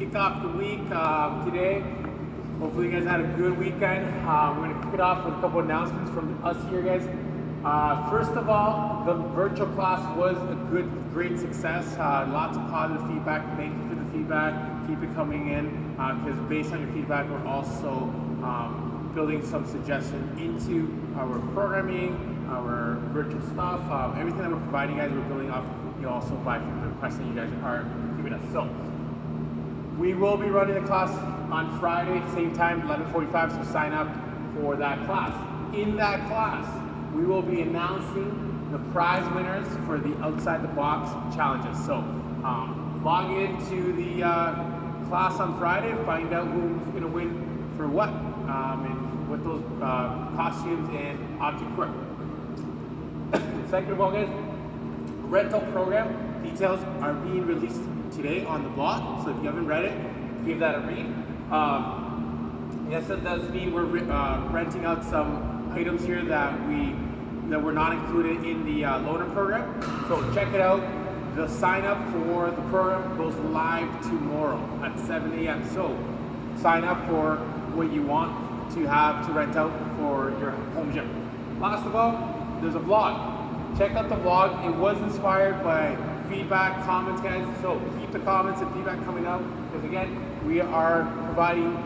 kicked off the week today. Hopefully you guys had a good weekend. We're going to kick it off with a couple announcements from us here, guys. First of all, the virtual class was a great success. Lots of positive feedback. Thank you for the feedback. Keep it coming in because based on your feedback, we're also building some suggestions into our programming, our virtual stuff, everything that we're providing you guys, we're building off also by the requests that you guys are giving us. So we will be running the class on Friday, same time, 11:45, so sign up for that class. In that class, we will be announcing the prize winners for the Outside the Box challenges. So log into the class on Friday and find out who's going to win for what, and what those costumes and objects were. Second of all, guys, rental program details are being released today on the blog, so if you haven't read it, give that a read. Yes, that does mean we're renting out some items here that were not included in the loaner program. So check it out. The sign up for the program goes live tomorrow at 7 a.m. So sign up for what you want to have to rent out for your home gym. Last of all, there's a vlog. Check out the vlog. It was inspired by feedback, comments, guys. So keep the comments and feedback coming out because again, we are providing,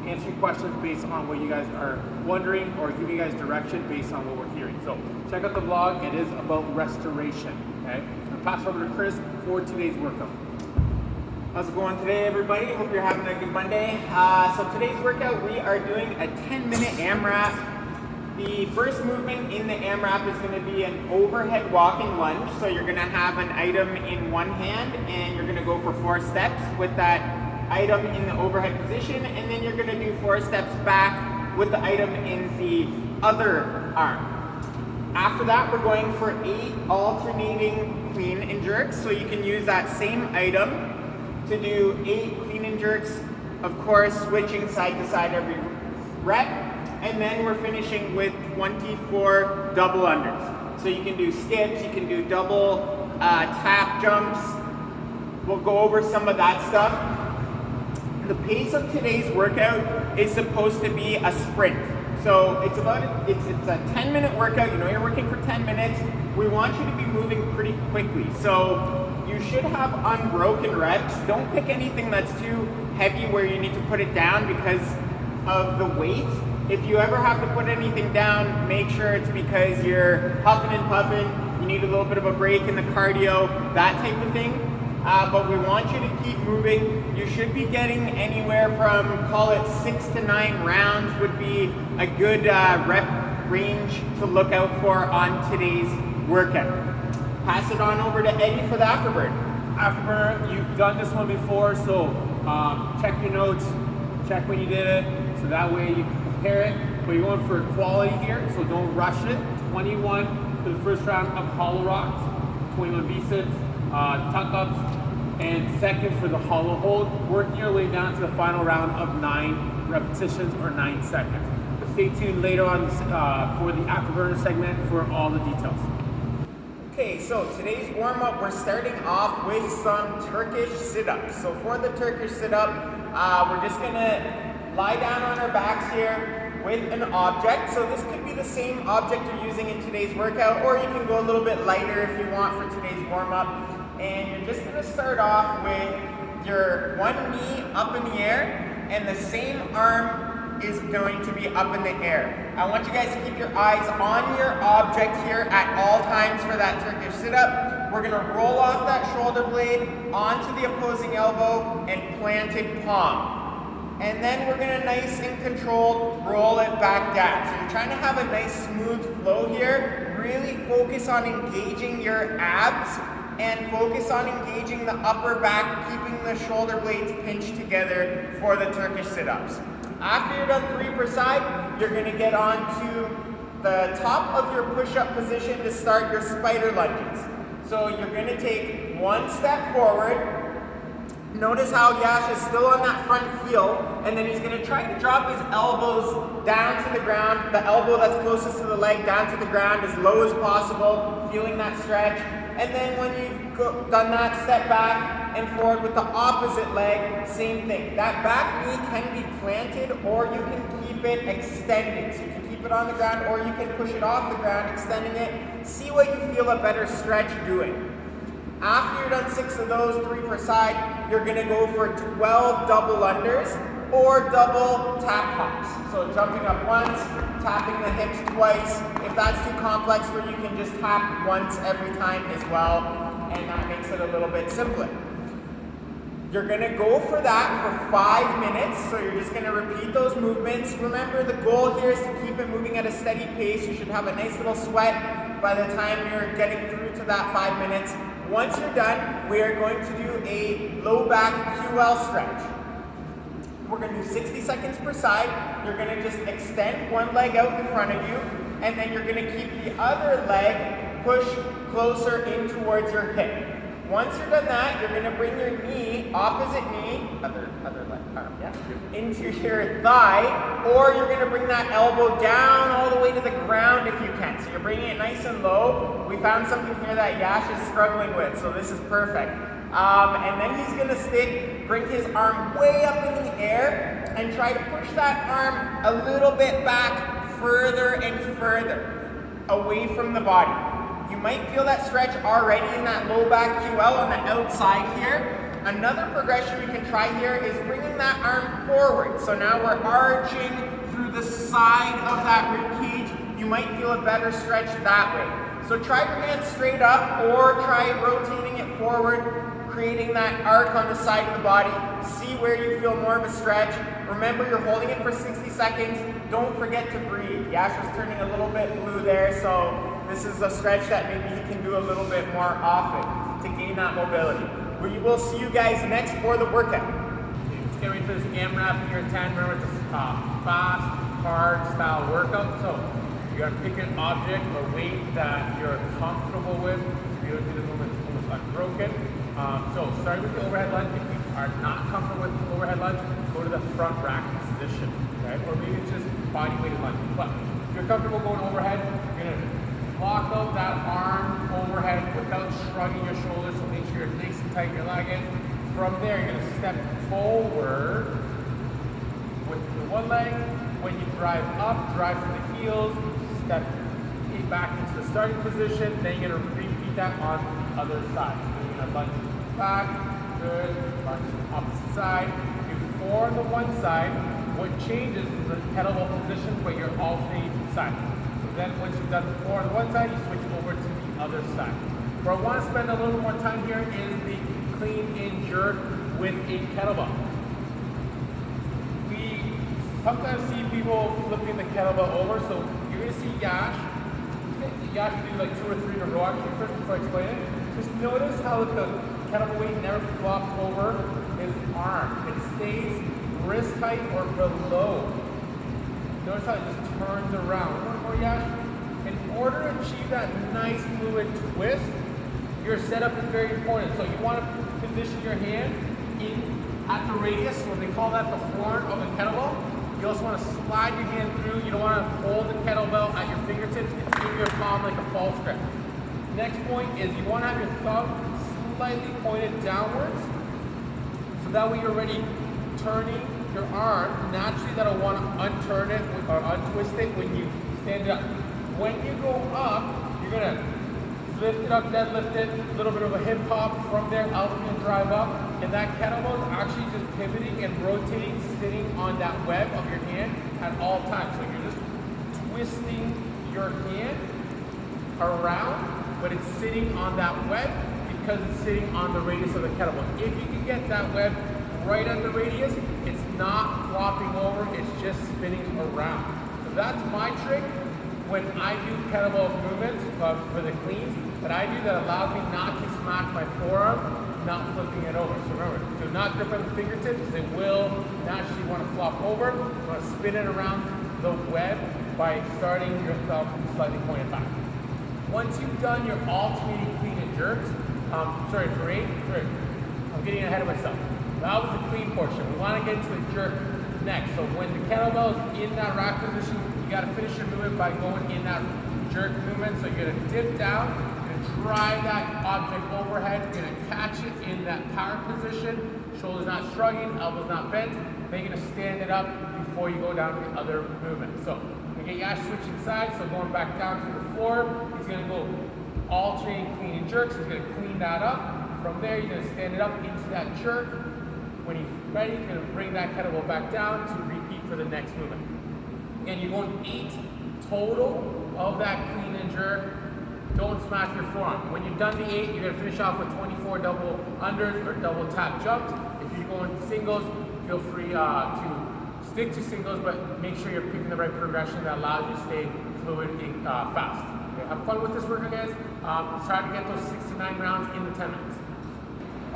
answering questions based on what you guys are wondering or giving you guys direction based on what we're hearing. So check out the vlog. It is about restoration. Okay. I'll pass over to Chris for today's workout. How's it going today, everybody? Hope you're having a good Monday. So today's workout, we are doing a 10-minute AMRAP. The first movement in the AMRAP is going to be an overhead walking lunge. So you're going to have an item in one hand and you're going to go for 4 steps with that item in the overhead position, and then you're going to do 4 steps back with the item in the other arm. After that, we're going for 8 alternating clean and jerks. So you can use that same item to do 8 clean and jerks, of course, switching side to side every rep. And then we're finishing with 24 double unders. So you can do skips, you can do double tap jumps. We'll go over some of that stuff. The pace of today's workout is supposed to be a sprint. So it's a 10-minute workout. You're working for 10 minutes. We want you to be moving pretty quickly. So you should have unbroken reps. Don't pick anything that's too heavy where you need to put it down because of the weight. If you ever have to put anything down, make sure it's because you're huffing and puffing, you need a little bit of a break in the cardio, that type of thing. But we want you to keep moving. You should be getting anywhere from, call it 6 to 9 rounds would be a good rep range to look out for on today's workout. Pass it on over to Eddie for the afterburn. Afterburner, you've done this one before, so check your notes, check when you did it, so that way you can compare it. But you're going for quality here, so don't rush it. 21 for the first round of hollow rocks, 21 V-sits, tuck-ups, and second for the hollow hold, working your way down to the final round of 9 repetitions or 9 seconds. But stay tuned later on for the afterburner segment for all the details. Okay, so today's warm-up, we're starting off with some Turkish sit-ups. So for the Turkish sit-up, we're just gonna lie down on our backs here with an object. So this could be the same object you're using in today's workout, or you can go a little bit lighter if you want for today's warm-up. And you're just gonna start off with your one knee up in the air, and the same arm is going to be up in the air. I want you guys to keep your eyes on your object here at all times for that Turkish sit-up. We're gonna roll off that shoulder blade onto the opposing elbow and planted palm. And then we're gonna nice and controlled roll it back down. So you're trying to have a nice smooth flow here. Really focus on engaging your abs and focus on engaging the upper back, keeping the shoulder blades pinched together for the Turkish sit-ups. After you're done 3 per side, you're gonna get onto the top of your push-up position to start your spider lunges. So you're gonna take 1 step forward. Notice how Yash is still on that front heel, and then he's gonna try to drop his elbows down to the ground, the elbow that's closest to the leg down to the ground as low as possible, feeling that stretch. And then when you've done that, step back, and forward with the opposite leg, same thing. That back knee can be planted or you can keep it extended. So you can keep it on the ground or you can push it off the ground, extending it. See what you feel a better stretch doing. After you're done 6 of those, 3 per side, you're gonna go for 12 double unders or double tap hops. So jumping up once, tapping the hips twice. If that's too complex for you, you can just tap once every time as well, and that makes it a little bit simpler. You're gonna go for that for 5 minutes, so you're just gonna repeat those movements. Remember, the goal here is to keep it moving at a steady pace. You should have a nice little sweat by the time you're getting through to that 5 minutes. Once you're done, we are going to do a low back QL stretch. We're going to do 60 seconds per side. You're going to just extend one leg out in front of you, and then you're going to keep the other leg pushed closer in towards your hip. Once you're done that, you're going to bring your knee, opposite knee, other leg, arm, yeah, into your thigh, or you're going to bring that elbow down all the way to the ground if you can. So you're bringing it nice and low. We found something here that Yash is struggling with, so this is perfect. And then he's going to bring his arm way up in the air and try to push that arm a little bit back further and further away from the body. You might feel that stretch already in that low back QL on the outside here. Another progression you can try here is bringing that arm forward. So now we're arching through the side of that rib cage. You might feel a better stretch that way. So try your hands straight up or try rotating it forward, creating that arc on the side of the body. See where you feel more of a stretch. Remember, you're holding it for 60 seconds. Don't forget to breathe. Yash was turning a little bit blue there, so this is a stretch that maybe he can do a little bit more often to gain that mobility. We will see you guys next for the workout. Let's get ready for this AMRAP here at 10. Remember, it's a fast, hard style workout. So you gotta pick an object or weight that you're comfortable with to be able to do the movement almost unbroken. So starting with the overhead lunge. If you are not comfortable with the overhead lunge, go to the front rack position, right? Or maybe it's just body weighted lunge. But if you're comfortable going overhead, you're gonna lock out that arm overhead without shrugging your shoulders, so make sure you're nice and tight in your leg in. From there, you're gonna step forward with the one leg. When you drive up, drive from the heels, step back into the starting position, then you're gonna repeat that on the other side. So you're gonna lunge back, good, lunge to the opposite side. Before the one side, what changes is the kettlebell position, but you're alternating sides. Then once you've done the 4 on one side, you switch over to the other side. Where I want to spend a little more time here is the clean in jerk with a kettlebell. We sometimes see people flipping the kettlebell over, so you're going to see Yash. Yash will do like 2 or 3 in a row actually first before I explain it. Just notice how the kettlebell weight never flops over his arm. It stays wrist height or below. Notice how it just turns around. One more, Yash. In order to achieve that nice fluid twist, your setup is very important. So you want to position your hand in at the radius, so they call that the horn of the kettlebell. You also want to slide your hand through. You don't want to hold the kettlebell at your fingertips. It's in your palm like a false grip. Next point is you want to have your thumb slightly pointed downwards, so that way you're already turning your arm. Naturally, that'll want to unturn it or untwist it when you stand it up. When you go up, you're gonna lift it up, deadlift it, a little bit of a hip hop. From there, altitude drive up, and that kettlebell is actually just pivoting and rotating, sitting on that web of your hand at all times. So you're just twisting your hand around, but it's sitting on that web because it's sitting on the radius of the kettlebell. If you can get that web right at the radius, it's not flopping over, it's just spinning around. So that's my trick when I do kettlebell movements for the cleans that I do that allows me not to smack my forearm, not flipping it over. So remember, do not grip on the fingertips because it will naturally want to flop over. You want to spin it around the web by starting your thumb slightly pointed back. Once you've done your alternating clean and jerks, I'm getting ahead of myself. That was the clean portion. We want to get into the jerk next. So when the kettlebell is in that rack position, you got to finish your movement by going in that jerk movement. So you're going to dip down, you're going to drive that object overhead. You're gonna catch it in that power position. Shoulders not shrugging, elbows not bent. Then you're gonna stand it up before you go down to the other movement. So we're gonna get Yash switching sides. So going back down to the floor, he's gonna go alternating clean and jerks. He's gonna clean that up. From there, you're gonna stand it up into that jerk. When he's ready, you're gonna bring that kettlebell back down to repeat for the next movement. Again, you're going 8 total of that clean and jerk. Don't smack your forearm. When you're done the 8, you're gonna finish off with 24 double unders or double tap jumps. If you're going singles, feel free to stick to singles, but make sure you're picking the right progression that allows you to stay fluid and fast. Okay, have fun with this workout, guys. Try to get those 6 to 9 rounds in the 10 minutes.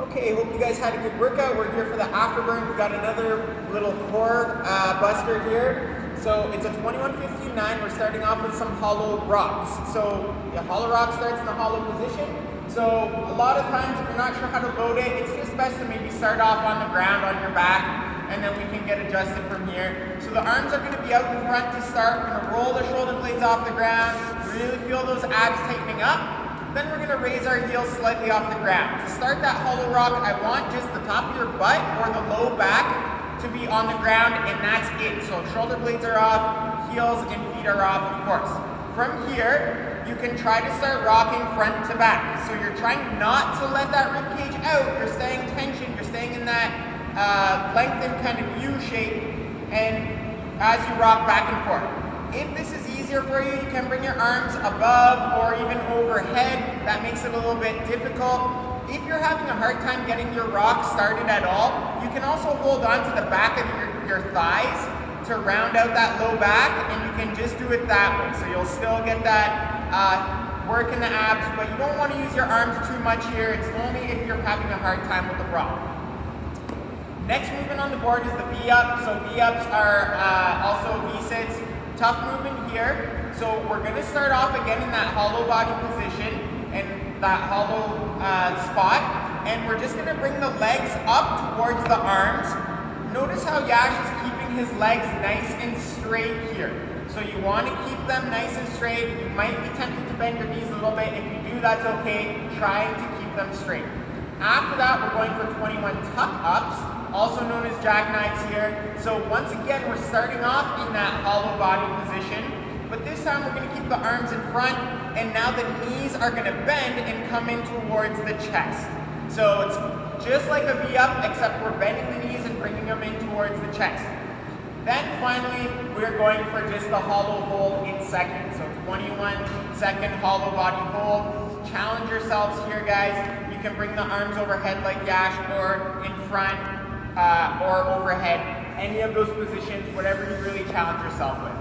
Okay, hope you guys had a good workout. We're here for the afterburn. We've got another little core buster here. So it's a 21:59. We're starting off with some hollow rocks. So the hollow rock starts in the hollow position. So a lot of times if you're not sure how to load it, it's just best to maybe start off on the ground on your back, and then we can get adjusted from here. So the arms are gonna be out in front to start. We're gonna roll the shoulder blades off the ground, really feel those abs tightening up. Then we're gonna raise our heels slightly off the ground. To start that hollow rock, I want just the top of your butt or the low back to be on the ground, and that's it. So shoulder blades are off, heels and feet are off, of course. From here, you can try to start rocking front to back. So you're trying not to let that rib cage out. You're staying tension, you're staying in that lengthened kind of U shape, and as you rock back and forth. If this is easier for you, you can bring your arms above or even overhead. That makes it a little bit difficult. If you're having a hard time getting your rock started at all, you can also hold on to the back of your thighs to round out that low back, and you can just do it that way. So you'll still get that work in the abs, but you don't want to use your arms too much here. It's only if you're having a hard time with the rock. Next movement on the board is the V-up. So V-ups are also V-sits. Tough movement here. So we're gonna start off again in that hollow body position and that hollow spot. And we're just gonna bring the legs up towards the arms. Notice how Yash is keeping his legs nice and straight here. So you wanna keep them nice and straight. You might be tempted to bend your knees a little bit. If you do, that's okay. Trying to keep them straight. After that, we're going for 21 tuck-ups, also known as jackknives here. So once again, we're starting off in that hollow body position, but this time we're gonna keep the arms in front, and now the knees are gonna bend and come in towards the chest. So it's just like a V-up, except we're bending the knees and bringing them in towards the chest. Then finally, we're going for just the hollow hold in seconds. So 21-second hollow body hold. Challenge yourselves here, guys. You can bring the arms overhead like Yash, or in front, or overhead. Any of those positions, whatever you really challenge yourself with.